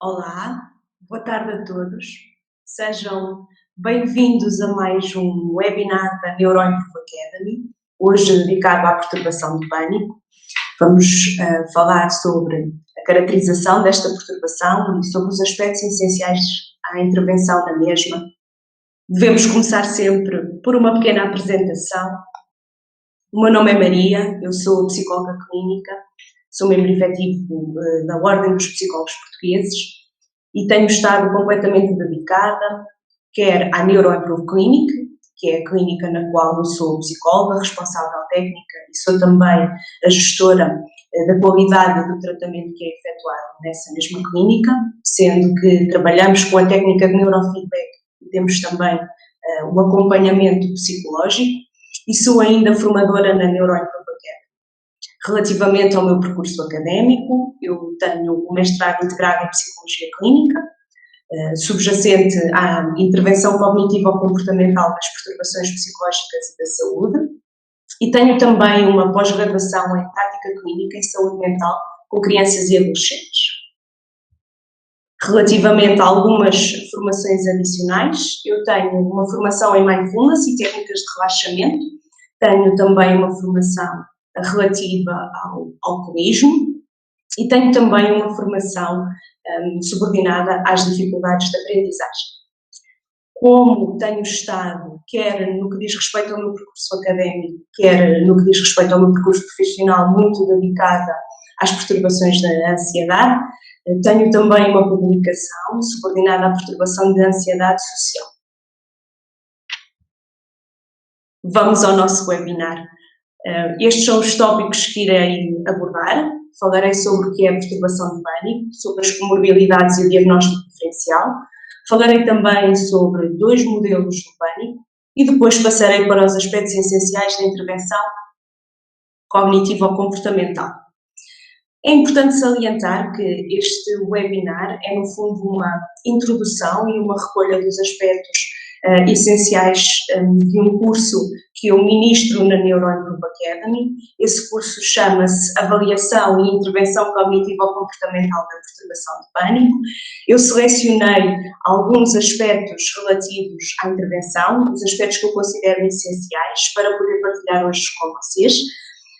Olá, boa tarde a todos. Sejam bem-vindos a mais um webinar da Neuroimprove Academy, hoje dedicado à perturbação do pânico. Vamos falar sobre a caracterização desta perturbação e sobre os aspectos essenciais à intervenção na mesma. Devemos começar sempre por uma pequena apresentação. O meu nome é Maria, eu sou psicóloga clínica, sou membro efetivo da Ordem dos Psicólogos Portugueses e tenho estado completamente dedicada quer à Neuroimprove Clinic, que é a clínica na qual eu sou psicóloga, responsável técnica e sou também a gestora da qualidade do tratamento que é efetuado nessa mesma clínica, sendo que trabalhamos com a técnica de neurofeedback e temos também um acompanhamento psicológico, e sou ainda formadora na Neuroimprove Academy. Relativamente ao meu percurso académico, eu tenho um mestrado integrado em Psicologia Clínica, subjacente à intervenção cognitivo-comportamental nas perturbações psicológicas e da saúde, e tenho também uma pós-graduação em Prática Clínica em Saúde Mental com crianças e adolescentes. Relativamente a algumas formações adicionais, eu tenho uma formação em Mindfulness e técnicas de relaxamento, tenho também uma formação relativa ao alcoolismo e tenho também uma formação subordinada às dificuldades de aprendizagem. Como tenho estado, quer no que diz respeito ao meu percurso académico, quer no que diz respeito ao meu percurso profissional, muito dedicada às perturbações da ansiedade, tenho também uma publicação subordinada à perturbação de ansiedade social. Vamos ao nosso webinar. Estes são os tópicos que irei abordar. Falarei sobre o que é a perturbação de pânico, sobre as comorbilidades e o diagnóstico diferencial. Falarei também sobre 2 modelos do pânico e depois passarei para os aspectos essenciais da intervenção cognitivo-comportamental. É importante salientar que este webinar é, no fundo, uma introdução e uma recolha dos aspectos essenciais de um curso que eu ministro na Neuroimprove Academy. Esse curso chama-se Avaliação e Intervenção Cognitivo-Comportamental da Perturbação de Pânico. Eu selecionei alguns aspectos relativos à intervenção, os aspectos que eu considero essenciais para poder partilhar hoje com vocês.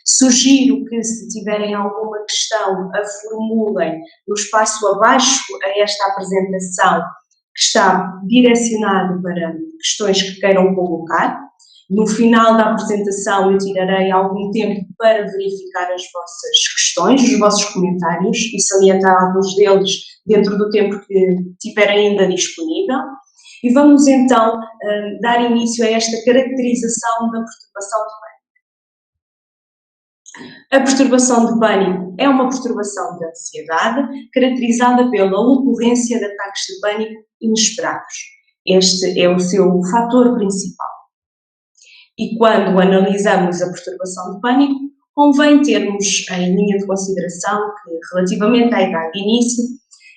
Sugiro que, se tiverem alguma questão, a formulem no espaço abaixo a esta apresentação, que está direcionado para questões que queiram colocar. No final da apresentação eu tirarei algum tempo para verificar as vossas questões, os vossos comentários e salientar alguns deles dentro do tempo que tiver ainda disponível. E vamos então dar início a esta caracterização da perturbação de pânico. A perturbação de pânico é uma perturbação de ansiedade caracterizada pela ocorrência de ataques de pânico inesperados. Este é o seu fator principal. E quando analisamos a perturbação de pânico, convém termos em linha de consideração que, relativamente à idade de início,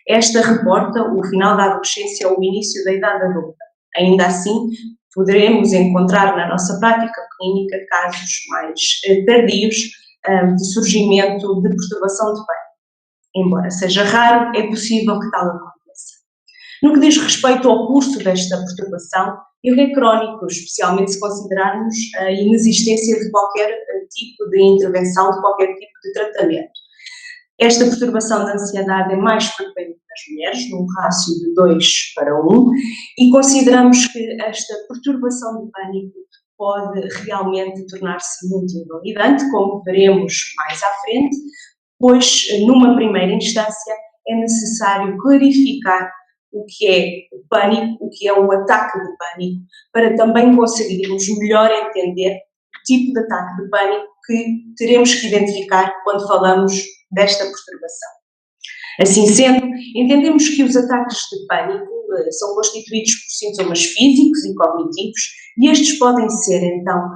esta reporta o final da adolescência ou o início da idade adulta. Ainda assim, poderemos encontrar na nossa prática clínica casos mais tardios de surgimento de perturbação de pânico. Embora seja raro, é possível que tal aconteça. No que diz respeito ao curso desta perturbação, ele é crónico, especialmente se considerarmos a inexistência de qualquer tipo de intervenção, de qualquer tipo de tratamento. Esta perturbação da ansiedade é mais frequente nas mulheres, num rácio de 2:1, e consideramos que esta perturbação de pânico pode realmente tornar-se muito invalidante, como veremos mais à frente, pois, numa primeira instância, é necessário clarificar o que é o pânico, o que é o ataque de pânico, para também conseguirmos melhor entender o tipo de ataque de pânico que teremos que identificar quando falamos desta perturbação. Assim sendo, entendemos que os ataques de pânico são constituídos por sintomas físicos e cognitivos e estes podem ser, então,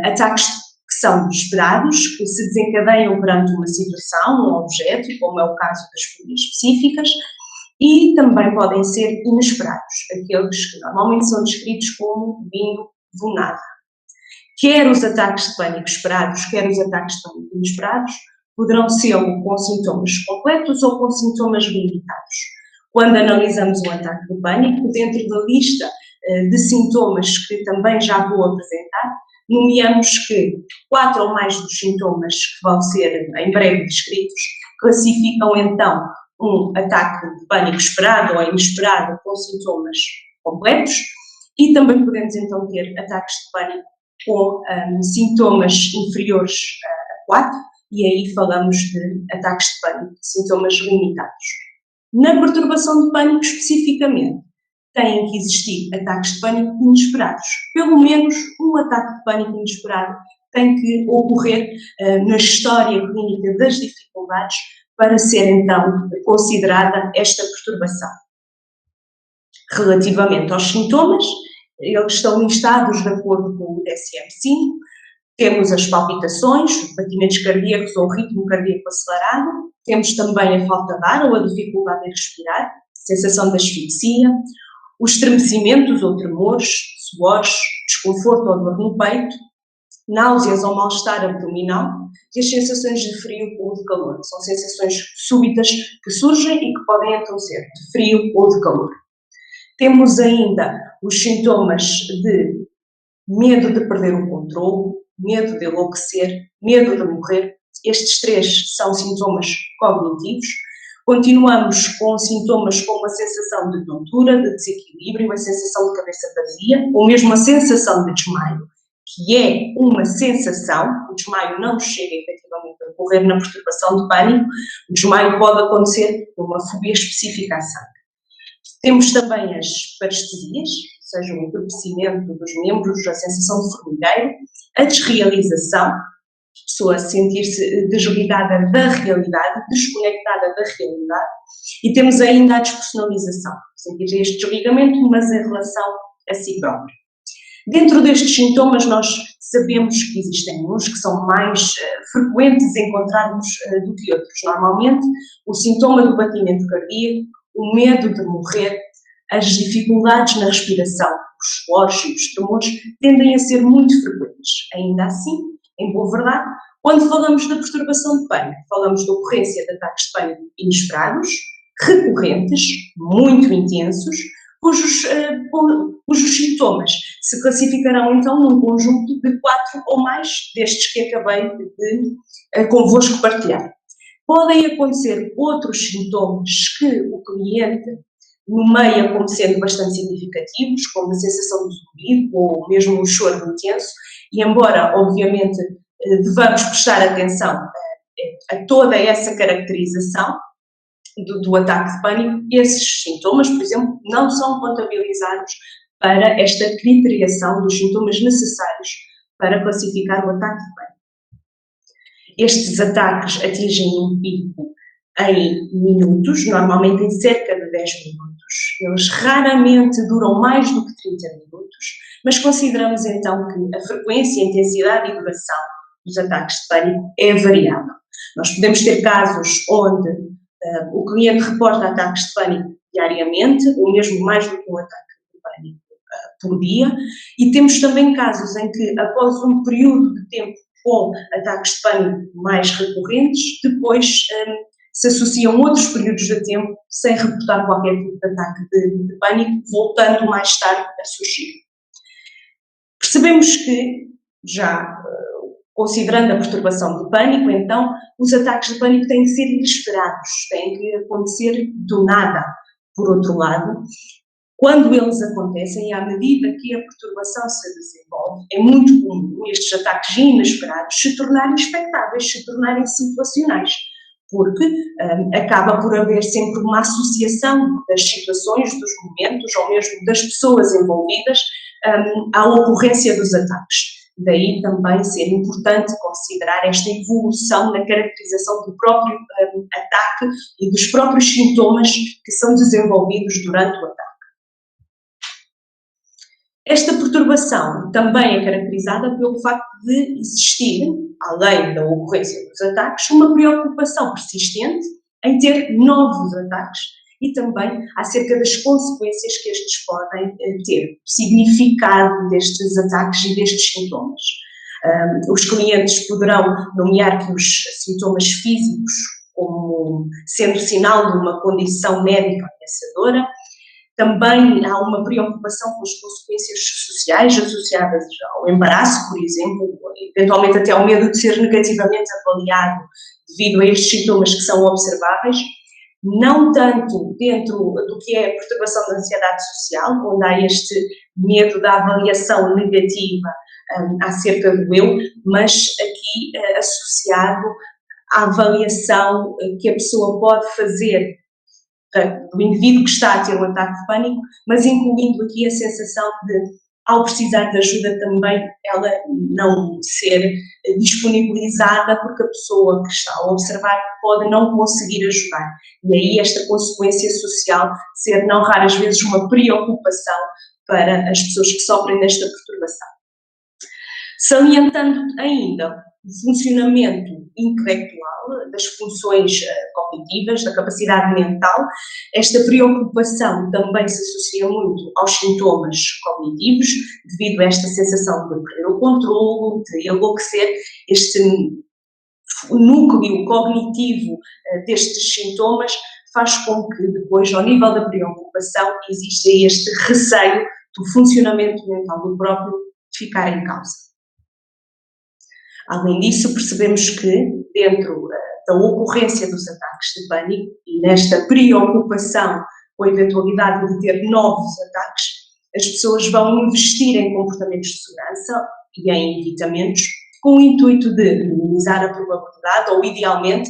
ataques que são esperados, que se desencadeiam perante uma situação, um objeto, como é o caso das fobias específicas, e também podem ser inesperados, aqueles que normalmente são descritos como vindo do nada. Quer os ataques de pânico esperados, quer os ataques de pânico inesperados, poderão ser com sintomas completos ou com sintomas limitados. Quando analisamos um ataque de pânico, dentro da lista de sintomas que também já vou apresentar, nomeamos que 4 ou mais dos sintomas que vão ser em breve descritos classificam então um ataque de pânico esperado ou inesperado com sintomas completos, e também podemos então ter ataques de pânico com sintomas inferiores a 4, e aí falamos de ataques de pânico, sintomas limitados. Na perturbação de pânico especificamente, têm que existir ataques de pânico inesperados. Pelo menos um ataque de pânico inesperado tem que ocorrer na história clínica das dificuldades para ser então considerada esta perturbação. Relativamente aos sintomas, eles estão listados de acordo com o DSM-5. Temos as palpitações, os batimentos cardíacos ou o ritmo cardíaco acelerado. Temos também a falta de ar ou a dificuldade em respirar, sensação de asfixia, os estremecimentos ou tremores, suores, desconforto ou dor no peito, náuseas ou mal-estar abdominal e as sensações de frio ou de calor. São sensações súbitas que surgem e que podem então ser de frio ou de calor. Temos ainda os sintomas de medo de perder o controle, medo de enlouquecer, medo de morrer. Estes 3 são sintomas cognitivos. Continuamos com sintomas como a sensação de tontura, de desequilíbrio, a sensação de cabeça vazia, ou mesmo a sensação de desmaio, que é uma sensação. O desmaio não chega efetivamente a ocorrer na perturbação de pânico. O desmaio pode acontecer numa fobia específica à sangue. Temos também as parestesias, ou seja, o entorpecimento dos membros, a sensação de formigueiro, a desrealização, a pessoa sentir-se desligada da realidade, desconectada da realidade, e temos ainda a despersonalização, sentir este desligamento, mas em relação a si próprio. Dentro destes sintomas nós sabemos que existem uns que são mais frequentes encontrarmos do que outros. Normalmente o sintoma do batimento cardíaco, o medo de morrer, as dificuldades na respiração, os suores e os tremores tendem a ser muito frequentes. Ainda assim, em boa verdade, quando falamos da perturbação de pânico, falamos da ocorrência de ataques de pânico inesperados, recorrentes, muito intensos, cujos sintomas se classificarão então num conjunto de 4 ou mais destes que acabei de convosco partilhar. Podem acontecer outros sintomas que o cliente nomeia como sendo bastante significativos, como a sensação de zumbido ou mesmo o choro intenso, e embora, obviamente, devamos prestar atenção a toda essa caracterização do ataque de pânico, esses sintomas, por exemplo, não são contabilizados para esta criteriação dos sintomas necessários para classificar o ataque de pânico. Estes ataques atingem um pico em minutos, normalmente em cerca de 10 minutos. Eles raramente duram mais do que 30 minutos, mas consideramos então que a frequência, a intensidade e duração dos ataques de pânico é variável. Nós podemos ter casos onde o cliente reporta ataques de pânico diariamente, ou mesmo mais do que um ataque de pânico por dia, e temos também casos em que, após um período de tempo com ataques de pânico mais recorrentes, depois se associam outros períodos de tempo sem reportar qualquer tipo de ataque de pânico, voltando mais tarde a surgir. Percebemos que, já considerando a perturbação de pânico, então, os ataques de pânico têm que ser inesperados, têm que acontecer do nada. Por outro lado, quando eles acontecem, à medida que a perturbação se desenvolve, é muito comum estes ataques inesperados se tornarem expectáveis, se tornarem situacionais, porque acaba por haver sempre uma associação das situações, dos momentos, ou mesmo das pessoas envolvidas, à ocorrência dos ataques. Daí também ser importante considerar esta evolução na caracterização do próprio ataque e dos próprios sintomas que são desenvolvidos durante o ataque. Esta perturbação também é caracterizada pelo facto de existir, além da ocorrência dos ataques, uma preocupação persistente em ter novos ataques e também acerca das consequências que estes podem ter, o significado destes ataques e destes sintomas. Os clientes poderão nomear que os sintomas físicos, como sendo sinal de uma condição médica ameaçadora. Também há uma preocupação com as consequências sociais associadas ao embaraço, por exemplo, eventualmente até ao medo de ser negativamente avaliado devido a estes sintomas que são observáveis, não tanto dentro do que é a perturbação da ansiedade social, onde há este medo da avaliação negativa acerca do eu, mas aqui associado à avaliação que a pessoa pode fazer do indivíduo que está a ter um ataque de pânico, mas incluindo aqui a sensação de, ao precisar de ajuda também, ela não ser disponibilizada porque a pessoa que está a observar pode não conseguir ajudar. E aí esta consequência social ser não raras vezes uma preocupação para as pessoas que sofrem desta perturbação. Salientando ainda o funcionamento intelectual, das funções cognitivas, da capacidade mental, esta preocupação também se associa muito aos sintomas cognitivos, devido a esta sensação de perder o controle, de enlouquecer. Este núcleo cognitivo destes sintomas faz com que depois, ao nível da preocupação, exista este receio do funcionamento mental do próprio ficar em causa. Além disso, percebemos que, dentro da ocorrência dos ataques de pânico e nesta preocupação com a eventualidade de ter novos ataques, as pessoas vão investir em comportamentos de segurança e em evitamentos com o intuito de minimizar a probabilidade ou, idealmente,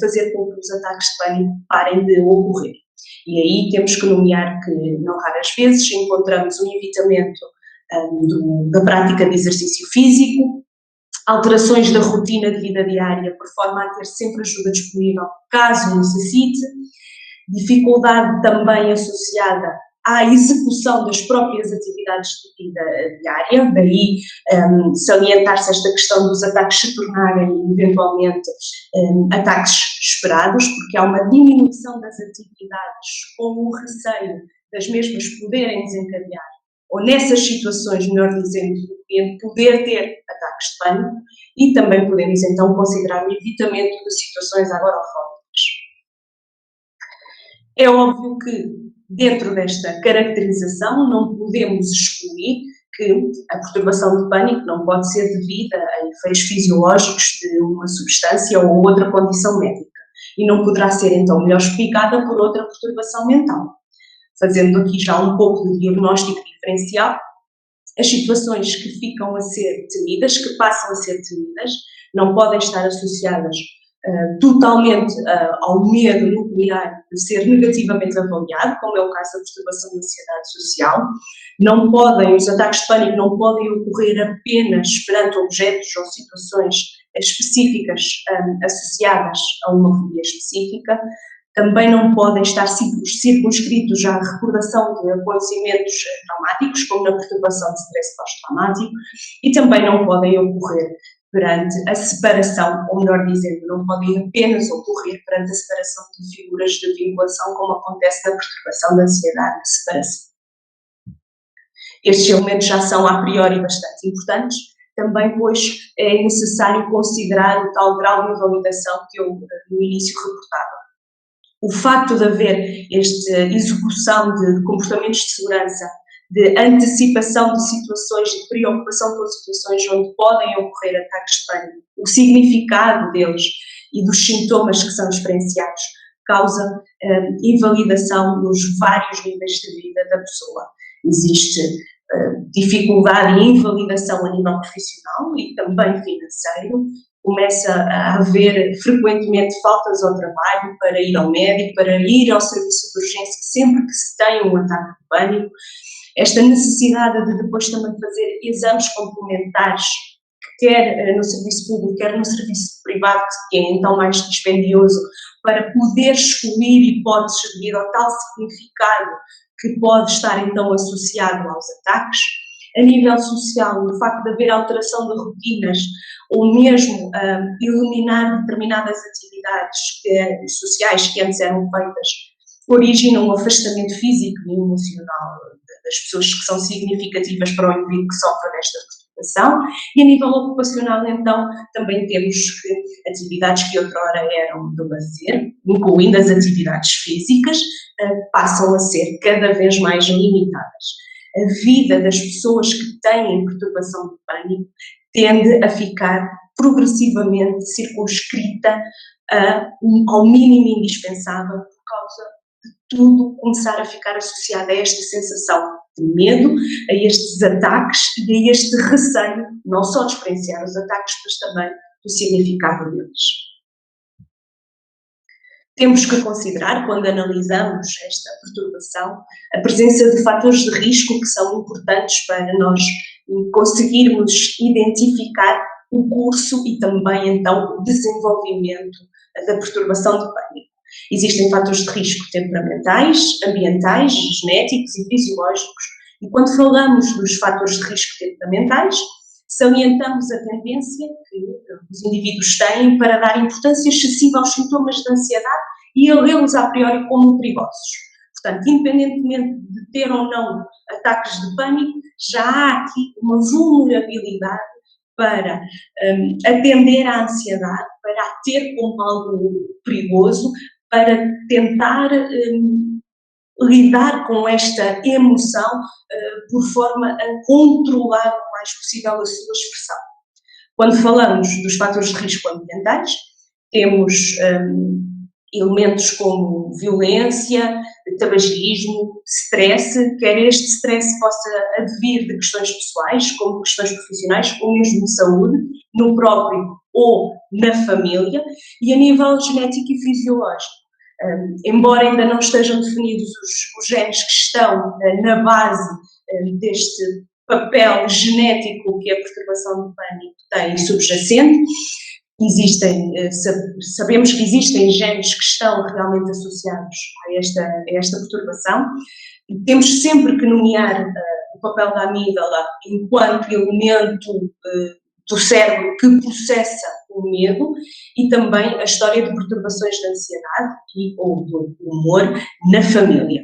fazer com que os ataques de pânico parem de ocorrer. E aí temos que nomear que, não raras vezes, encontramos um evitamento da prática de exercício físico, alterações da rotina de vida diária, por forma a ter sempre ajuda disponível caso necessite, dificuldade também associada à execução das próprias atividades de vida diária, daí salientar-se esta questão dos ataques se tornarem eventualmente ataques esperados, porque há uma diminuição das atividades com o receio das mesmas poderem desencadear, ou nessas situações, melhor dizendo, do cliente poder ter ataques de pânico, e também podemos então considerar o evitamento de situações agorafóbicas. É óbvio que, dentro desta caracterização, não podemos excluir que a perturbação de pânico não pode ser devida a efeitos fisiológicos de uma substância ou outra condição médica, e não poderá ser então melhor explicada por outra perturbação mental. Fazendo aqui já um pouco de diagnóstico diferencial, as situações que ficam a ser temidas, que passam a ser temidas, não podem estar associadas totalmente ao medo nuclear de ser negativamente avaliado, como é o caso da perturbação da ansiedade social. Não podem, os ataques de pânico não podem ocorrer apenas perante objetos ou situações específicas associadas a uma fobia específica. Também não podem estar circunscritos à recordação de acontecimentos traumáticos, como na perturbação de stress pós-traumático, e também não podem ocorrer perante a separação, ou melhor dizendo, não podem apenas ocorrer perante a separação de figuras de vinculação, como acontece na perturbação da ansiedade de separação. Estes elementos já são a priori bastante importantes, também pois é necessário considerar o tal grau de invalidação que eu no início reportava. O facto de haver esta execução de comportamentos de segurança, de antecipação de situações, de preocupação com situações onde podem ocorrer ataques de pânico, o significado deles e dos sintomas que são experienciados, causa invalidação nos vários níveis de vida da pessoa. Existe dificuldade e invalidação a nível profissional e também financeiro. Começa a haver frequentemente faltas ao trabalho para ir ao médico, para ir ao serviço de urgência sempre que se tem um ataque de pânico. Esta necessidade de depois também fazer exames complementares, quer no serviço público, quer no serviço privado, que é então mais dispendioso, para poder excluir hipóteses devido ao tal significado que pode estar então associado aos ataques. A nível social, o facto de haver alteração de rotinas ou mesmo eliminar determinadas atividades sociais que antes eram feitas, originam um afastamento físico e emocional das pessoas que são significativas para o indivíduo que sofre desta perturbação, e a nível ocupacional, então, também temos que atividades que outrora eram de lazer, incluindo as atividades físicas, passam a ser cada vez mais limitadas. A vida das pessoas que têm perturbação de pânico tende a ficar progressivamente circunscrita ao mínimo indispensável por causa de tudo começar a ficar associado a esta sensação de medo, a estes ataques e a este receio, não só de experienciar os ataques, mas também do significado deles. Temos que considerar, quando analisamos esta perturbação, a presença de fatores de risco que são importantes para nós conseguirmos identificar o curso e também, então, o desenvolvimento da perturbação de pânico. Existem fatores de risco temperamentais, ambientais, genéticos e fisiológicos. E quando falamos dos fatores de risco temperamentais, salientamos a tendência que os indivíduos têm para dar importância excessiva aos sintomas de ansiedade e a lê-los a priori como perigosos. Portanto, independentemente de ter ou não ataques de pânico, já há aqui uma vulnerabilidade para atender à ansiedade, para a ter como algo perigoso, para tentar lidar com esta emoção por forma a controlar o mais possível a sua expressão. Quando falamos dos fatores de risco ambientais, temos elementos como violência, tabagismo, stress, quer este stress possa advir de questões pessoais, como questões profissionais, ou mesmo de saúde, no próprio ou na família, e a nível genético e fisiológico. Embora ainda não estejam definidos os genes que estão na base deste papel genético que a perturbação de pânico tem subjacente, sabemos que existem genes que estão realmente associados a esta perturbação. Temos sempre que nomear o papel da amígdala enquanto elemento do cérebro que processa o medo e também a história de perturbações de ansiedade ou do humor na família.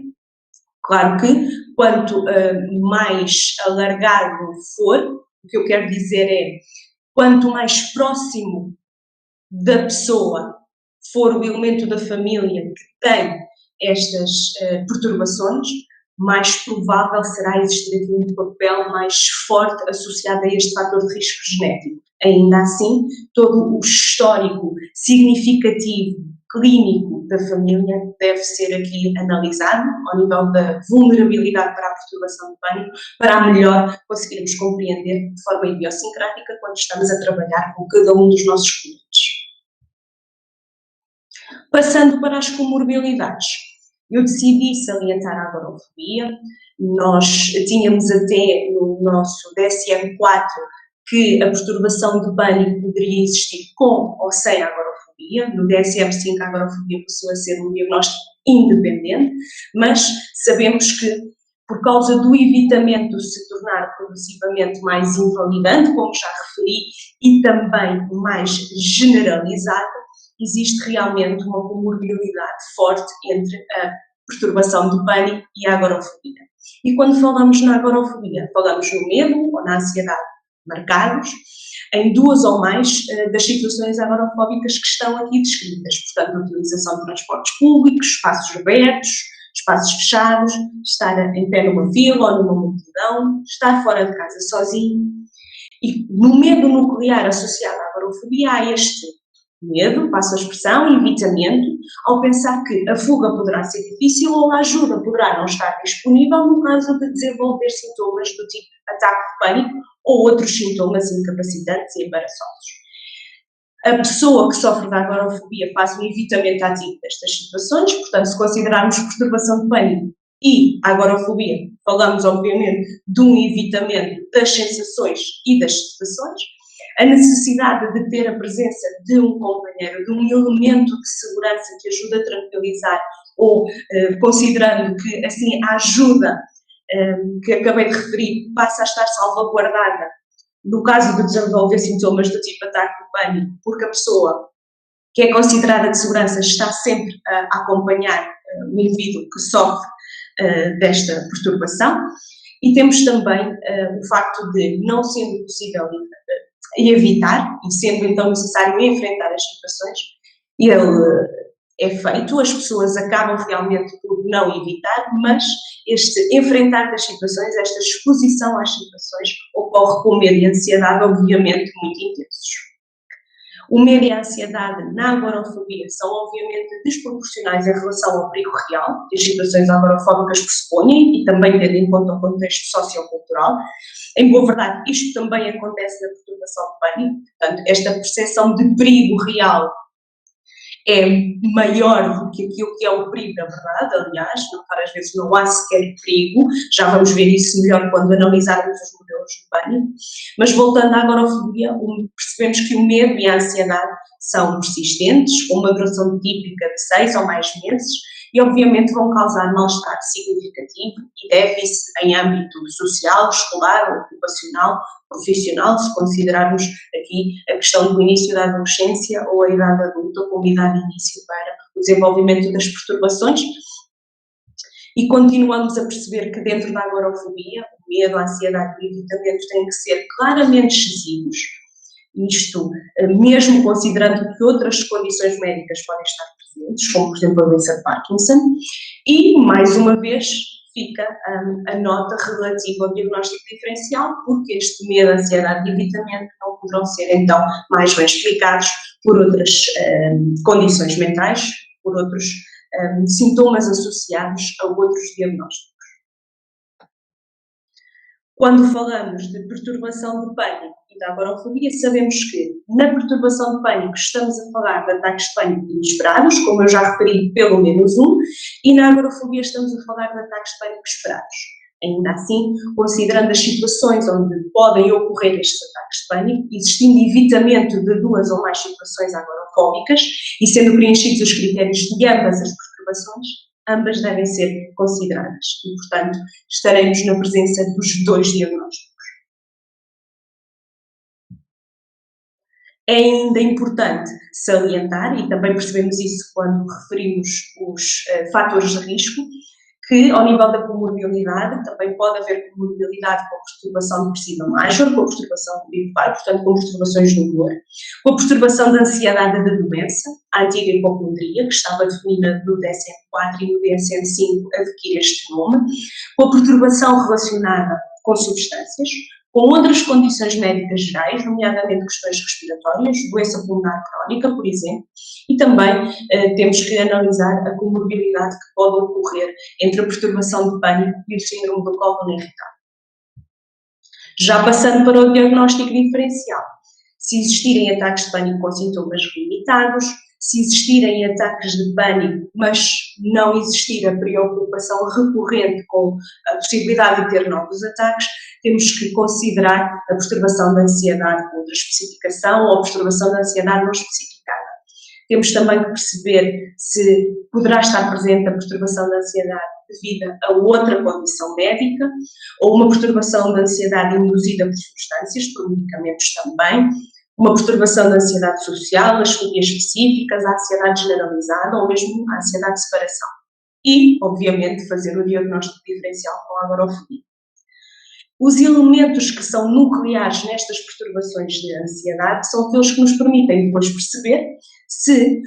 Claro que quanto mais alargado for, o que eu quero dizer é, quanto mais próximo da pessoa for o elemento da família que tem estas perturbações, mais provável será existir aqui um papel mais forte associado a este fator de risco genético. Ainda assim, todo o histórico significativo clínico da família deve ser aqui analisado ao nível da vulnerabilidade para a perturbação de pânico, para melhor conseguirmos compreender de forma idiosincrática quando estamos a trabalhar com cada um dos nossos clientes. Passando para as comorbilidades, eu decidi salientar a agorafobia. Nós tínhamos até no nosso DSM-4 que a perturbação de pânico poderia existir com ou sem agorafobia. No DSM-5 a agorafobia passou a ser um diagnóstico independente, mas sabemos que por causa do evitamento de se tornar progressivamente mais invalidante, como já referi, e também mais generalizada, existe realmente uma comorbilidade forte entre a perturbação do pânico e a agorafobia. E quando falamos na agorafobia, falamos no medo ou na ansiedade marcados em duas ou mais das situações agorafóbicas que estão aqui descritas. Portanto, a utilização de transportes públicos, espaços abertos, espaços fechados, estar em pé numa fila ou numa multidão, estar fora de casa sozinho. E no medo nuclear associado à agorafobia há este medo, passo a expressão, evitamento, ao pensar que a fuga poderá ser difícil ou a ajuda poderá não estar disponível no caso de desenvolver sintomas do tipo ataque de pânico ou outros sintomas incapacitantes e embaraçosos. A pessoa que sofre de agorafobia faz um evitamento ativo destas situações, portanto, se considerarmos perturbação de pânico e agorafobia, falamos obviamente de um evitamento das sensações e das situações. A necessidade de ter a presença de um companheiro, de um elemento de segurança que ajuda a tranquilizar ou considerando que assim a ajuda que acabei de referir passa a estar salvaguardada no caso de desenvolver sintomas do tipo ataque de pânico, porque a pessoa que é considerada de segurança está sempre a acompanhar o indivíduo que sofre desta perturbação. E temos também o facto de, não sendo possível evitar, e sendo então necessário enfrentar as situações, ele é feito, as pessoas acabam realmente por não evitar, mas este enfrentar das situações, esta exposição às situações, ocorre com medo e ansiedade, obviamente, muito intensos. O medo e a ansiedade na agorafobia são, obviamente, desproporcionais em relação ao perigo real que as situações agorafóbicas pressupõem e também tendo em conta o contexto sociocultural. Em boa verdade, isto também acontece na perturbação de pânico, portanto, esta percepção de perigo real é maior do que aquilo que é o perigo da verdade, aliás, várias vezes não há sequer perigo, já vamos ver isso melhor quando analisarmos os modelos de pânico, mas voltando à agorafobia, percebemos que o medo e a ansiedade são persistentes, com uma duração típica de 6 ou mais meses, e obviamente vão causar mal-estar significativo e déficit em âmbito social, escolar, ocupacional, profissional, se considerarmos aqui a questão do início da adolescência ou a idade adulta como idade de início para o desenvolvimento das perturbações. E continuamos a perceber que dentro da agorafobia, o medo, a ansiedade e o evitamento têm que ser claramente excessivos. Isto, mesmo considerando que outras condições médicas podem estar presentes, como por exemplo a doença de Parkinson, e mais uma vez fica a nota relativa ao diagnóstico diferencial, porque este medo, ansiedade e evitamento não poderão ser então mais bem explicados por outras condições mentais, por outros sintomas associados a outros diagnósticos. Quando falamos de perturbação de pânico e da agorafobia, sabemos que na perturbação de pânico estamos a falar de ataques de pânico inesperados, como eu já referi, pelo menos um, e na agorafobia estamos a falar de ataques de pânico esperados. Ainda assim, considerando as situações onde podem ocorrer estes ataques de pânico, existindo evitamento de 2 ou mais situações agorafóbicas e sendo preenchidos os critérios de ambas as perturbações, ambas devem ser consideradas e, portanto, estaremos na presença dos 2 diagnósticos. É ainda importante salientar, e também percebemos isso quando referimos os fatores de risco, que ao nível da comorbilidade também pode haver comorbilidade com perturbação depressiva major, com perturbação bipolar, portanto com perturbações do humor, com a perturbação da ansiedade da doença, a antiga hipocondria, que estava definida no DSM-4 e no DSM-5 adquire este nome, com a perturbação relacionada com substâncias, com outras condições médicas gerais, nomeadamente questões respiratórias, doença pulmonar crónica, por exemplo, e também temos que analisar a comorbilidade que pode ocorrer entre a perturbação de pânico e o síndrome do cólon irritável. Já passando para o diagnóstico diferencial, se existirem ataques de pânico com sintomas limitados, se existirem ataques de pânico, mas não existir a preocupação recorrente com a possibilidade de ter novos ataques, temos que considerar a perturbação da ansiedade com outra especificação ou a perturbação da ansiedade não especificada. Temos também que perceber se poderá estar presente a perturbação da ansiedade devido a outra condição médica ou uma perturbação da ansiedade induzida por substâncias, por medicamentos também, uma perturbação da ansiedade social, as fobias específicas, a ansiedade generalizada ou mesmo a ansiedade de separação. E, obviamente, fazer o diagnóstico diferencial com a agorafobia. Os elementos que são nucleares nestas perturbações de ansiedade são aqueles que nos permitem depois perceber se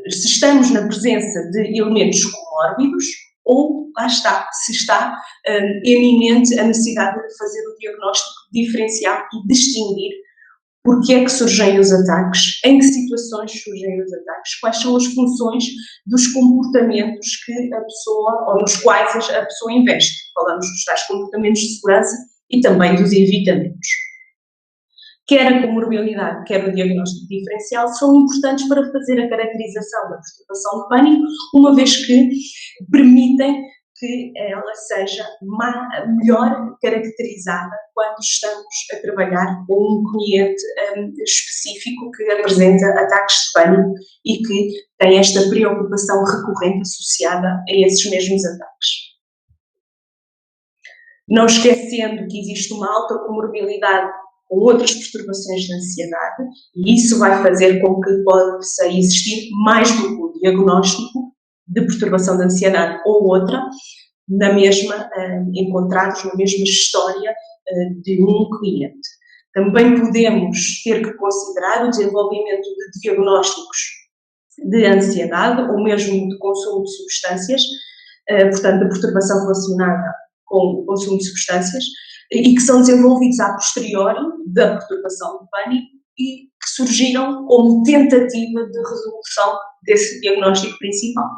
estamos na presença de elementos comórbidos ou, lá está, se está eminente a necessidade de fazer o diagnóstico diferencial e distinguir porque é que surgem os ataques, em que situações surgem os ataques, quais são as funções dos comportamentos que a pessoa, ou nos quais a pessoa investe. Falamos dos tais comportamentos de segurança e também dos evitamentos. Quer a comorbilidade, quer o diagnóstico diferencial são importantes para fazer a caracterização da perturbação de pânico, uma vez que permitem que ela seja melhor caracterizada quando estamos a trabalhar com um cliente específico que apresenta ataques de pânico e que tem esta preocupação recorrente associada a esses mesmos ataques. Não esquecendo que existe uma alta comorbilidade com outras perturbações de ansiedade e isso vai fazer com que possa existir mais do que o diagnóstico de perturbação de ansiedade ou outra, encontrados na mesma história de um cliente. Também podemos ter que considerar o desenvolvimento de diagnósticos de ansiedade ou mesmo de consumo de substâncias, portanto, de perturbação relacionada com o consumo de substâncias, e que são desenvolvidos a posteriori da perturbação do pânico e que surgiram como tentativa de resolução desse diagnóstico principal.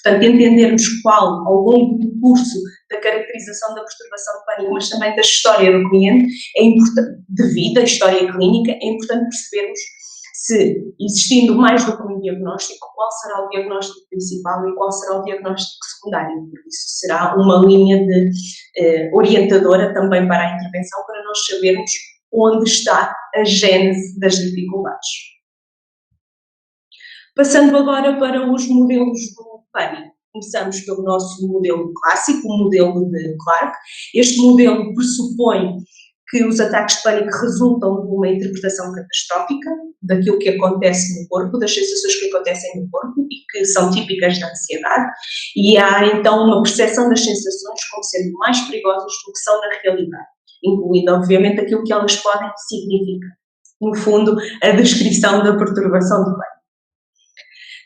Portanto, entendermos qual, ao longo do curso da caracterização da perturbação do pânico, mas também da história do cliente, é importante, de vida, história clínica, é importante percebermos se, existindo mais do que um diagnóstico, qual será o diagnóstico principal e qual será o diagnóstico secundário. Porque isso será uma linha orientadora também para a intervenção, para nós sabermos onde está a gênese das dificuldades. Passando agora para os modelos do pânico. Começamos pelo nosso modelo clássico, o modelo de Clark. Este modelo pressupõe que os ataques de pânico resultam de uma interpretação catastrófica daquilo que acontece no corpo, das sensações que acontecem no corpo e que são típicas da ansiedade, e há então uma percepção das sensações como sendo mais perigosas do que são na realidade, incluindo obviamente aquilo que elas podem significar. No fundo, a descrição da perturbação do pânico.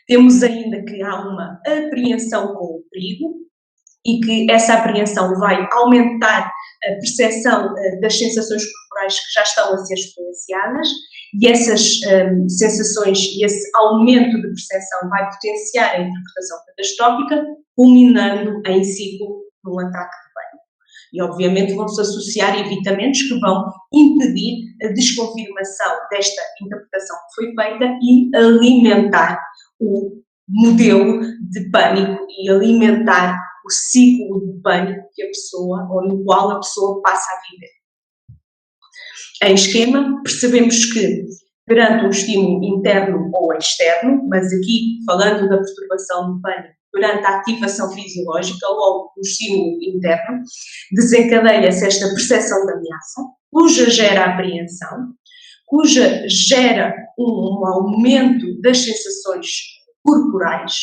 Temos ainda que há uma apreensão com o perigo e que essa apreensão vai aumentar a percepção das sensações corporais que já estão a ser experienciadas, e essas sensações e esse aumento de percepção vai potenciar a interpretação catastrófica, culminando em ciclo num ataque de pânico. E obviamente vão-se associar evitamentos que vão impedir a desconfirmação desta interpretação que foi feita e alimentar o modelo de pânico e alimentar o ciclo de pânico que a pessoa, ou no qual a pessoa passa a viver. Em esquema, percebemos que perante um estímulo interno ou externo, mas aqui falando da perturbação do pânico, perante a ativação fisiológica, logo no estímulo interno, desencadeia-se esta percepção de ameaça, cuja gera apreensão, cuja gera um aumento das sensações corporais.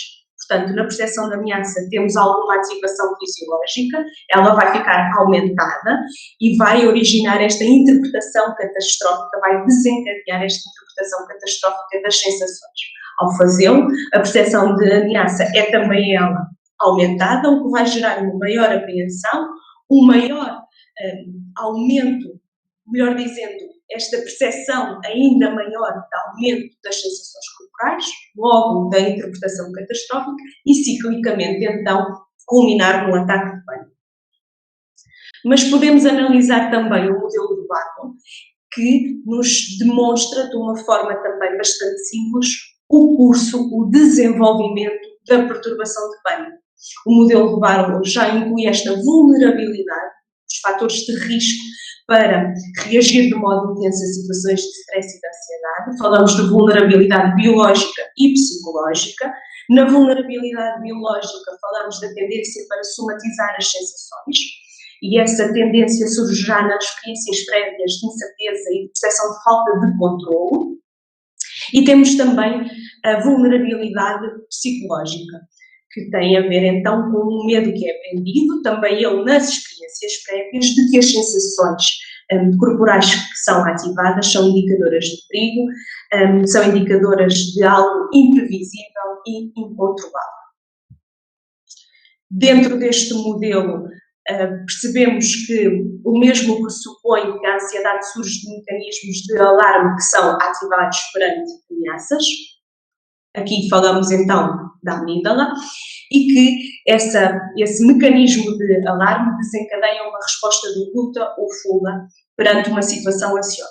Portanto, na percepção da ameaça temos alguma ativação fisiológica, ela vai ficar aumentada e vai originar esta interpretação catastrófica, vai desencadear esta interpretação catastrófica das sensações. Ao fazê-lo, a percepção de ameaça é também ela aumentada, o que vai gerar uma maior apreensão, um maior aumento, melhor dizendo, esta percepção ainda maior de aumento das sensações corporais, logo da interpretação catastrófica, e ciclicamente então culminar num ataque de pânico. Mas podemos analisar também o modelo de Barton, que nos demonstra de uma forma também bastante simples o curso, o desenvolvimento da perturbação de pânico. O modelo de Barton já inclui esta vulnerabilidade, os fatores de risco para reagir de modo intenso a situações de stress e de ansiedade. Falamos de vulnerabilidade biológica e psicológica. Na vulnerabilidade biológica falamos da tendência para somatizar as sensações, e essa tendência surge já nas experiências prévias de incerteza e de percepção de falta de controle. E temos também a vulnerabilidade psicológica, que tem a ver então com o medo que é aprendido, também ele nas experiências prévias, de que as sensações corporais que são ativadas são indicadoras de perigo, são indicadoras de algo imprevisível e incontrolável. Dentro deste modelo, percebemos que o mesmo pressupõe que a ansiedade surge de mecanismos de alarme que são ativados perante ameaças. Aqui falamos então da amígdala, e que esse mecanismo de alarme desencadeia uma resposta de luta ou fuga perante uma situação ansiosa.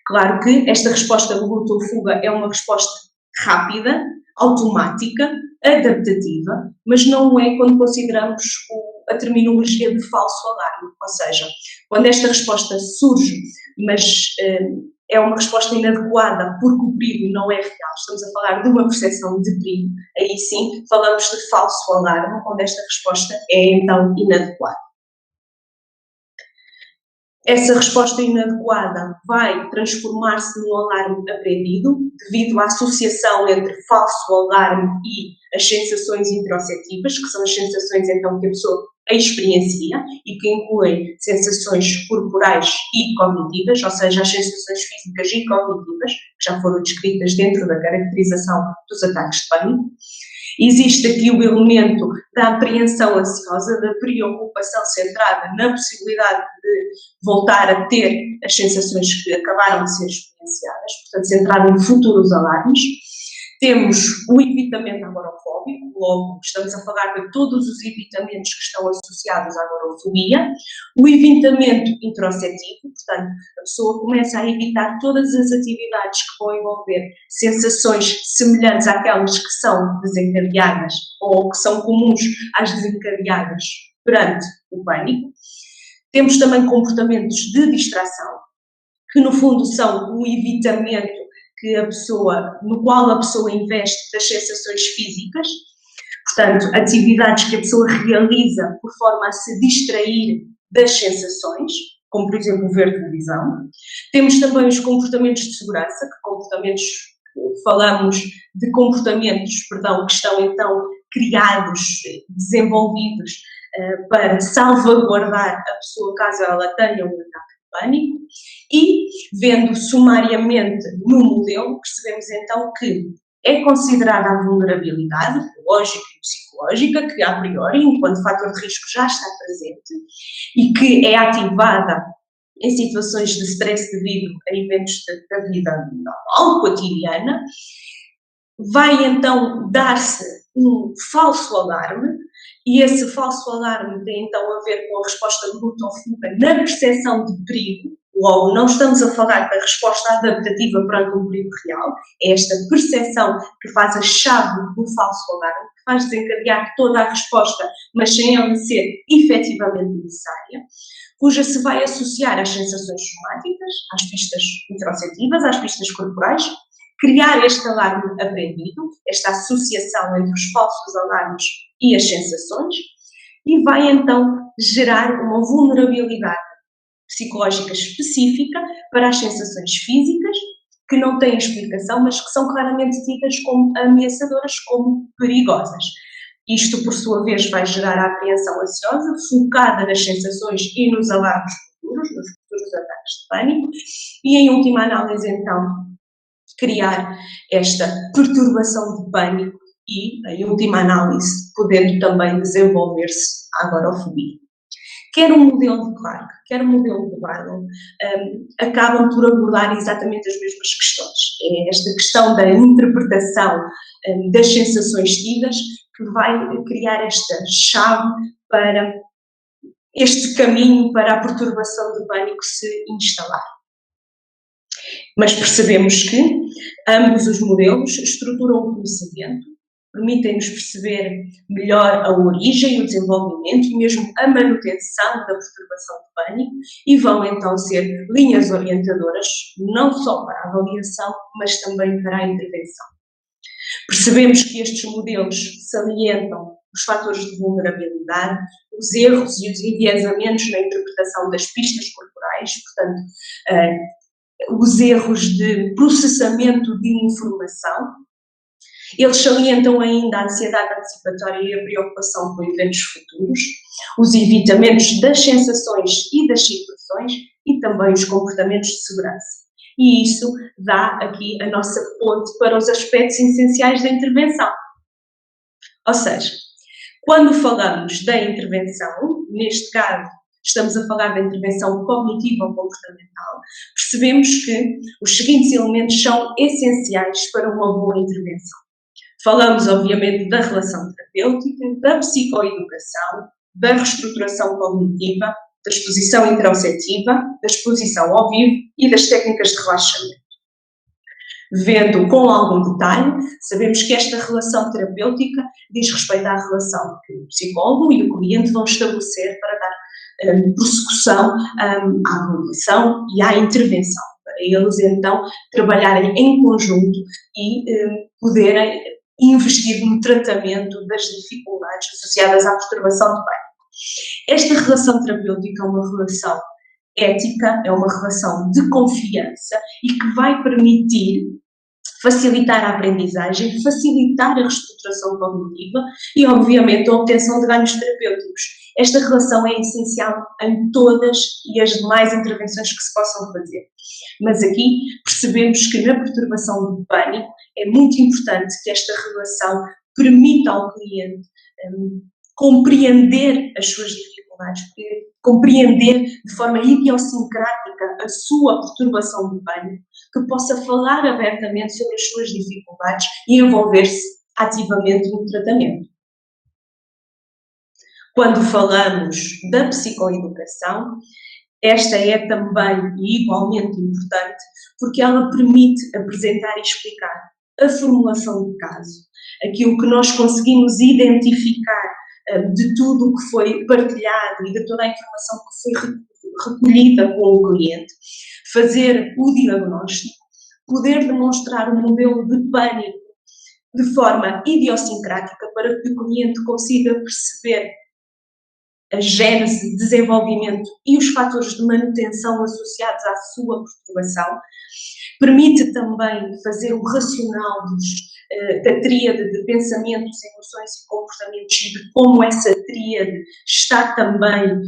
Claro que esta resposta de luta ou fuga é uma resposta rápida, automática, adaptativa, mas não é quando consideramos a terminologia de falso alarme, ou seja, quando esta resposta surge, mas é uma resposta inadequada porque o perigo não é real, estamos a falar de uma percepção de perigo, aí sim falamos de falso alarme, onde esta resposta é então inadequada. Essa resposta inadequada vai transformar-se num alarme aprendido, devido à associação entre falso alarme e as sensações interoceptivas, que são as sensações então que a pessoa experiencia e que incluem sensações corporais e cognitivas, ou seja, as sensações físicas e cognitivas, que já foram descritas dentro da caracterização dos ataques de pânico. Existe aqui o elemento da apreensão ansiosa, da preocupação centrada na possibilidade de voltar a ter as sensações que acabaram de ser experienciadas, portanto, centrada em futuros alarmes. Temos o evitamento agorafóbico, logo estamos a falar de todos os evitamentos que estão associados à agorafobia. O evitamento interoceptivo, portanto, a pessoa começa a evitar todas as atividades que vão envolver sensações semelhantes àquelas que são desencadeadas ou que são comuns às desencadeadas perante o pânico. Temos também comportamentos de distração, que no fundo são o evitamento no qual a pessoa investe das sensações físicas, portanto, atividades que a pessoa realiza por forma a se distrair das sensações, como por exemplo ver televisão. Temos também os comportamentos de segurança, falamos de comportamentos, que estão então criados, desenvolvidos para salvaguardar a pessoa caso ela tenha um ataque de pânico. E, vendo sumariamente no modelo, percebemos então que é considerada a vulnerabilidade biológica e psicológica, que a priori, enquanto fator de risco, já está presente e que é ativada em situações de stress devido a eventos da vida normal, cotidiana. Vai então dar-se um falso alarme, e esse falso alarme tem então a ver com a resposta de luta ou fuga na percepção de perigo. Logo, não estamos a falar da resposta adaptativa perante um perigo real, é esta percepção que faz a chave do falso alarme, que faz desencadear toda a resposta, mas sem ela ser efetivamente necessária, cuja se vai associar às sensações somáticas, às pistas interoceptivas, às pistas corporais, criar este alarme aprendido, esta associação entre os falsos alarmes e as sensações, e vai então gerar uma vulnerabilidade psicológica específica para as sensações físicas, que não têm explicação, mas que são claramente tidas como ameaçadoras, como perigosas. Isto, por sua vez, vai gerar a apreensão ansiosa, focada nas sensações e nos alarmes futuros, nos futuros ataques de pânico, e, em última análise, então, criar esta perturbação de pânico e, em última análise, podendo também desenvolver-se a agorafobia. Quer o modelo de Clark, quer o modelo de Barlow, acabam por abordar exatamente as mesmas questões. É esta questão da interpretação das sensações tidas que vai criar esta chave para este caminho para a perturbação de pânico se instalar. Mas percebemos que ambos os modelos estruturam o conhecimento, permitem-nos perceber melhor a origem, o desenvolvimento e mesmo a manutenção da perturbação de pânico e vão então ser linhas orientadoras não só para a avaliação, mas também para a intervenção. Percebemos que estes modelos salientam os fatores de vulnerabilidade, os erros e os enviesamentos na interpretação das pistas corporais, portanto, os erros de processamento de informação. Eles salientam ainda a ansiedade antecipatória e a preocupação com eventos futuros, os evitamentos das sensações e das situações e também os comportamentos de segurança. E isso dá aqui a nossa ponte para os aspectos essenciais da intervenção. Ou seja, quando falamos da intervenção, neste caso estamos a falar da intervenção cognitiva ou comportamental, percebemos que os seguintes elementos são essenciais para uma boa intervenção. Falamos, obviamente, da relação terapêutica, da psicoeducação, da reestruturação cognitiva, da exposição interoceptiva, da exposição ao vivo e das técnicas de relaxamento. Vendo com algum detalhe, sabemos que esta relação terapêutica diz respeito à relação que o psicólogo e o cliente vão estabelecer para dar prossecução à avaliação e à intervenção, para eles então trabalharem em conjunto e poderem investir no tratamento das dificuldades associadas à perturbação de pânico. Esta relação terapêutica é uma relação ética, é uma relação de confiança e que vai permitir facilitar a aprendizagem, facilitar a reestruturação cognitiva e, obviamente, a obtenção de ganhos terapêuticos. Esta relação é essencial em todas e as demais intervenções que se possam fazer. Mas aqui percebemos que na perturbação do pânico é muito importante que esta relação permita ao cliente compreender as suas dificuldades, compreender de forma idiosincrática a sua perturbação do pânico, que possa falar abertamente sobre as suas dificuldades e envolver-se ativamente no tratamento. Quando falamos da psicoeducação, esta é também e igualmente importante porque ela permite apresentar e explicar a formulação do caso, aquilo que nós conseguimos identificar de tudo o que foi partilhado e de toda a informação que foi recolhida com o cliente, fazer o diagnóstico, poder demonstrar um modelo de pânico de forma idiosincrática para que o cliente consiga perceber a gênese, desenvolvimento e os fatores de manutenção associados à sua perturbação. Permite também fazer o racional da tríade de pensamentos, emoções e comportamentos e de como essa tríade está também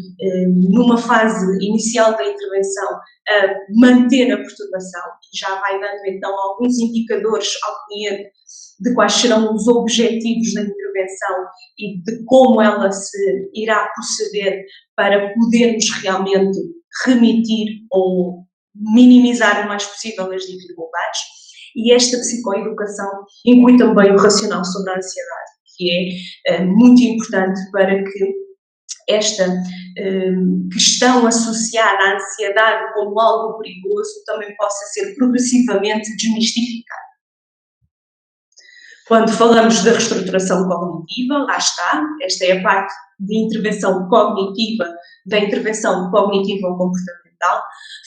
numa fase inicial da intervenção a manter a perturbação e já vai dando então alguns indicadores ao cliente de quais serão os objetivos da intervenção e de como ela se irá proceder para podermos realmente remitir ou minimizar o mais possível as dificuldades. E esta psicoeducação inclui também o racional sobre a ansiedade, que é muito importante para que esta questão associada à ansiedade como algo perigoso também possa ser progressivamente desmistificada. Quando falamos da reestruturação cognitiva, lá está, esta é a parte de intervenção cognitiva, da intervenção cognitivo-comportamental,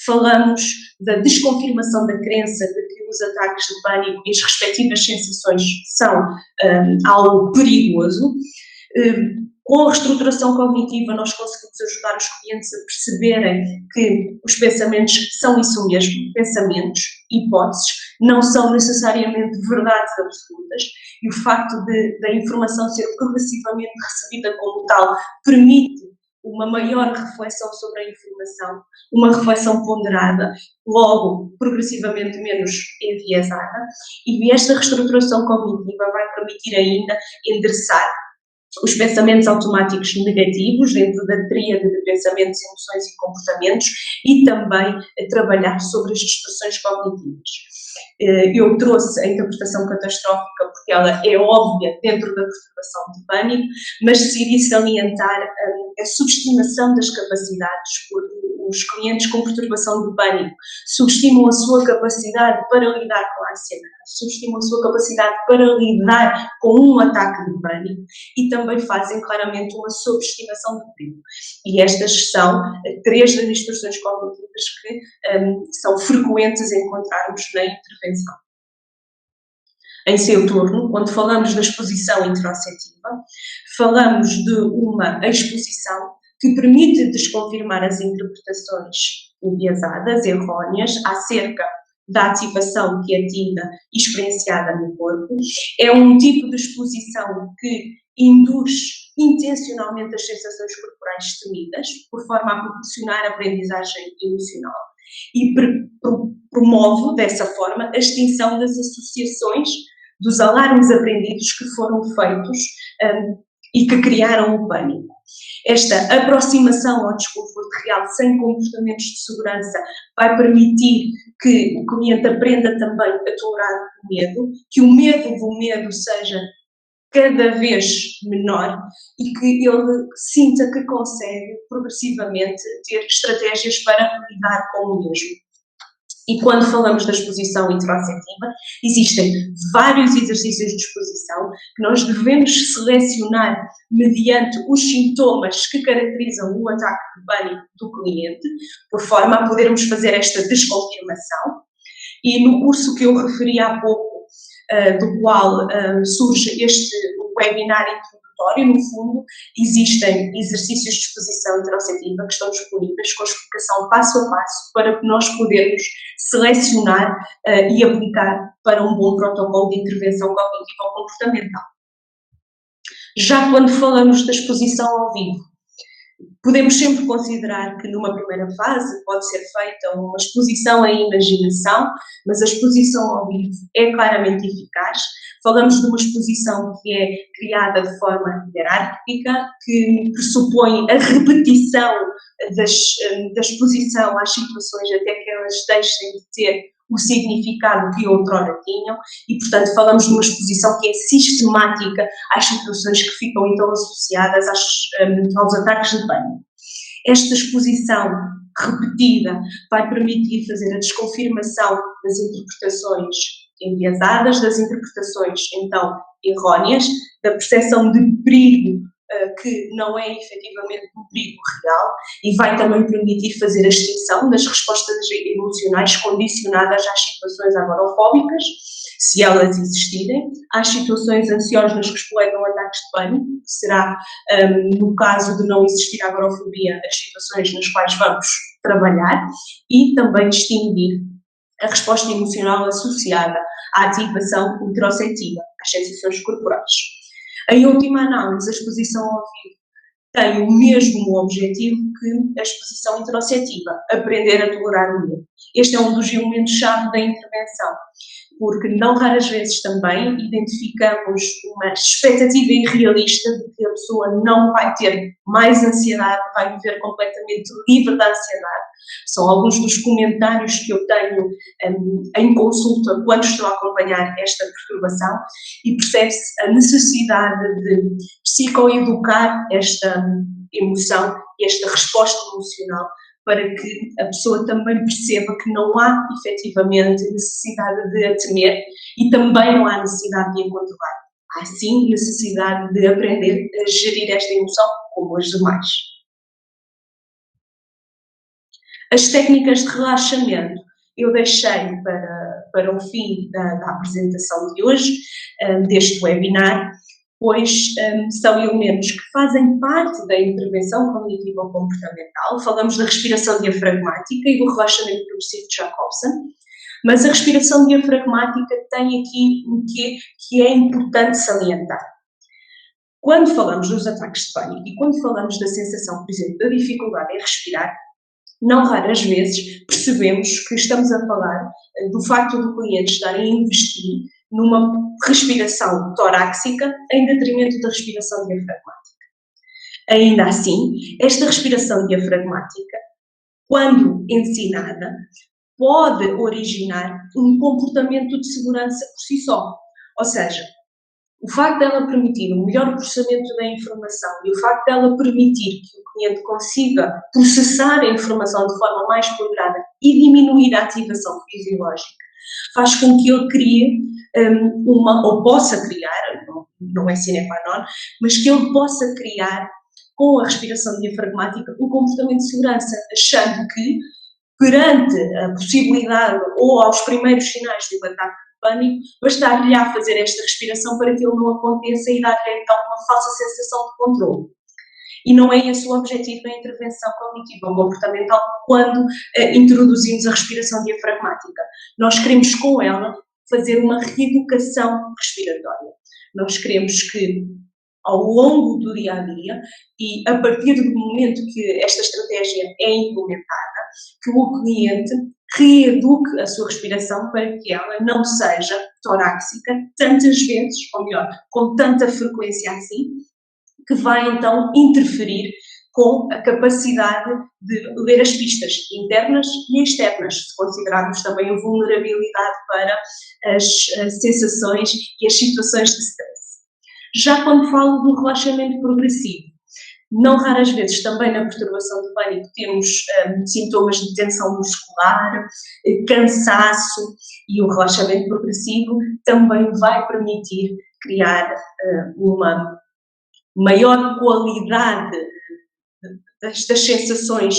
falamos da desconfirmação da crença de que os ataques de pânico e as respectivas sensações são algo perigoso. Com a reestruturação cognitiva nós conseguimos ajudar os clientes a perceberem que os pensamentos são isso mesmo, pensamentos, hipóteses, não são necessariamente verdades absolutas e o facto da informação ser progressivamente recebida como tal permite uma maior reflexão sobre a informação, uma reflexão ponderada, logo progressivamente menos enviesada, e esta reestruturação cognitiva vai permitir ainda endereçar os pensamentos automáticos negativos dentro da tríade de pensamentos, emoções e comportamentos e também trabalhar sobre as distorções cognitivas. Eu trouxe a interpretação catastrófica porque ela é óbvia dentro da perturbação de pânico, mas decidi salientar a subestimação das capacidades, porque os clientes com perturbação de pânico subestimam a sua capacidade para lidar com a ansiedade, subestimam a sua capacidade para lidar com um ataque de pânico e também fazem claramente uma subestimação do perigo. E estas são três das distorções cognitivas que são frequentes encontrarmos na intervenção. Em seu turno, quando falamos da exposição interoceptiva, falamos de uma exposição que permite desconfirmar as interpretações enviesadas, errôneas, acerca da ativação que é tida e experienciada no corpo. É um tipo de exposição que induz intencionalmente as sensações corporais temidas, por forma a proporcionar aprendizagem emocional, e promove, dessa forma, a extinção das associações dos alarmes aprendidos que foram feitos e que criaram o pânico. Esta aproximação ao desconforto real sem comportamentos de segurança vai permitir que o cliente aprenda também a tolerar o medo, que o medo do medo seja cada vez menor e que ele sinta que consegue progressivamente ter estratégias para lidar com o mesmo. E quando falamos da exposição interoceptiva, existem vários exercícios de exposição que nós devemos selecionar mediante os sintomas que caracterizam o ataque de pânico do cliente, por forma a podermos fazer esta desconfirmação. E no curso que eu referi há pouco, do qual surge este webinar introdutório, introdutório, no fundo, existem exercícios de exposição interoceptiva que estão disponíveis com explicação passo a passo para que nós podermos selecionar e aplicar para um bom protocolo de intervenção cognitivo-comportamental. Já quando falamos da exposição ao vivo, podemos sempre considerar que numa primeira fase pode ser feita uma exposição à imaginação, mas a exposição ao vivo é claramente eficaz. Falamos de uma exposição que é criada de forma hierárquica, que pressupõe a repetição da exposição às situações até que elas deixem de ter o significado que outrora tinham e, portanto, falamos de uma exposição que é sistemática às situações que ficam então associadas aos ataques de pânico. Esta exposição repetida vai permitir fazer a desconfirmação das interpretações enviesadas, das interpretações, então, erróneas, da percepção de perigo que não é efetivamente um perigo real e vai também permitir fazer a extinção das respostas emocionais condicionadas às situações agorafóbicas, se elas existirem, às situações ansiosas que exploram ataques de pânico, que será, no caso de não existir agorafobia, as situações nas quais vamos trabalhar, e também distinguir a resposta emocional associada à ativação interoceptiva, às sensações corporais. Em última análise, a exposição ao vivo tem o mesmo objetivo que a exposição interoceptiva, aprender a tolerar o medo. Este é um dos elementos-chave da intervenção, porque não raras vezes também identificamos uma expectativa irrealista de que a pessoa não vai ter mais ansiedade, vai viver completamente livre da ansiedade. São alguns dos comentários que eu tenho em consulta quando estou a acompanhar esta perturbação e percebe-se a necessidade de psicoeducar esta emoção e esta resposta emocional para que a pessoa também perceba que não há efetivamente necessidade de a temer e também não há necessidade de a controlar. Há sim necessidade de aprender a gerir esta emoção como as demais. As técnicas de relaxamento eu deixei para o fim da apresentação de hoje, deste webinar, pois são elementos que fazem parte da intervenção cognitivo-comportamental. Falamos da respiração diafragmática e do relaxamento progressivo de Jacobson, mas a respiração diafragmática tem aqui um quê que é importante salientar. Quando falamos dos ataques de pânico e quando falamos da sensação, por exemplo, da dificuldade em respirar, não raras vezes percebemos que estamos a falar do facto do cliente estar a investir numa respiração torácica em detrimento da respiração diafragmática. Ainda assim, esta respiração diafragmática, quando ensinada, pode originar um comportamento de segurança por si só. Ou seja, o facto dela permitir um melhor processamento da informação e o facto dela permitir que o cliente consiga processar a informação de forma mais ponderada e diminuir a ativação fisiológica, faz com que ele crie ou possa criar, não é sine qua non, mas que ele possa criar com a respiração diafragmática um comportamento de segurança, achando que perante a possibilidade ou aos primeiros sinais de um ataque de pânico, bastar-lhe a fazer esta respiração para que ele não aconteça e dar-lhe então uma falsa sensação de controle. E não é esse o objetivo da intervenção cognitiva ou comportamental quando introduzimos a respiração diafragmática. Nós queremos com ela fazer uma reeducação respiratória. Nós queremos que ao longo do dia-a-dia e a partir do momento que esta estratégia é implementada, que o cliente reeduque a sua respiração para que ela não seja torácica tantas vezes, ou melhor, com tanta frequência assim, que vai então interferir com a capacidade de ler as pistas internas e externas, se considerarmos também a vulnerabilidade para as sensações e as situações de stress. Já quando falo do relaxamento progressivo, não raras vezes também na perturbação do pânico temos sintomas de tensão muscular, cansaço, e o relaxamento progressivo também vai permitir criar uma maior qualidade das sensações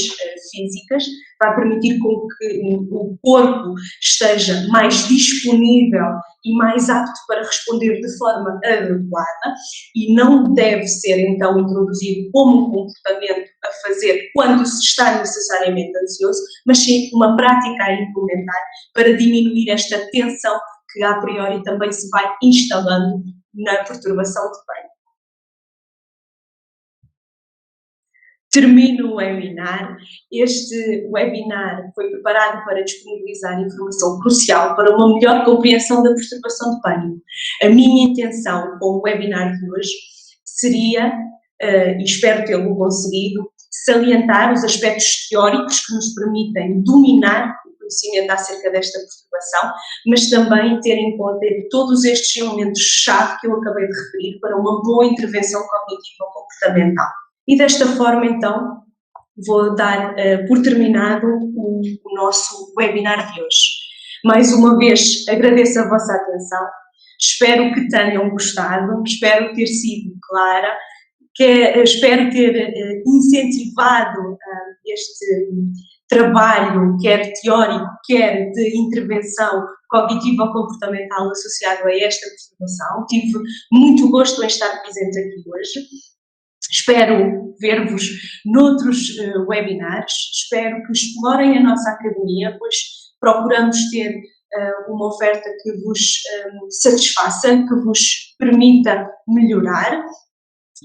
físicas, vai permitir com que o corpo esteja mais disponível e mais apto para responder de forma adequada e não deve ser então introduzido como um comportamento a fazer quando se está necessariamente ansioso, mas sim uma prática a implementar para diminuir esta tensão que a priori também se vai instalando na perturbação de pânico. Termino o webinar. Este webinar foi preparado para disponibilizar informação crucial para uma melhor compreensão da perturbação de pânico. A minha intenção com o webinar de hoje seria, e espero tê-lo conseguido, salientar os aspectos teóricos que nos permitem dominar o conhecimento acerca desta perturbação, mas também ter em conta todos estes elementos-chave que eu acabei de referir para uma boa intervenção cognitiva comportamental. E desta forma, então, vou dar por terminado o nosso webinar de hoje. Mais uma vez, agradeço a vossa atenção, espero que tenham gostado, espero ter sido clara, espero ter incentivado este trabalho, quer teórico, quer de intervenção cognitivo-comportamental associado a esta perturbação. Tive muito gosto em estar presente aqui hoje. Espero ver-vos noutros webinars, espero que explorem a nossa academia, pois procuramos ter uma oferta que vos satisfaça, que vos permita melhorar,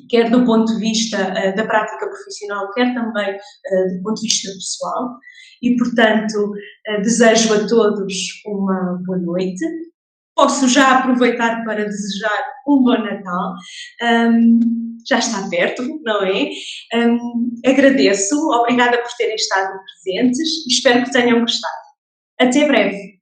quer do ponto de vista da prática profissional, quer também do ponto de vista pessoal. E, portanto, desejo a todos uma boa noite. Posso já aproveitar para desejar um bom Natal. Já está perto, não é? Agradeço, obrigada por terem estado presentes e espero que tenham gostado. Até breve!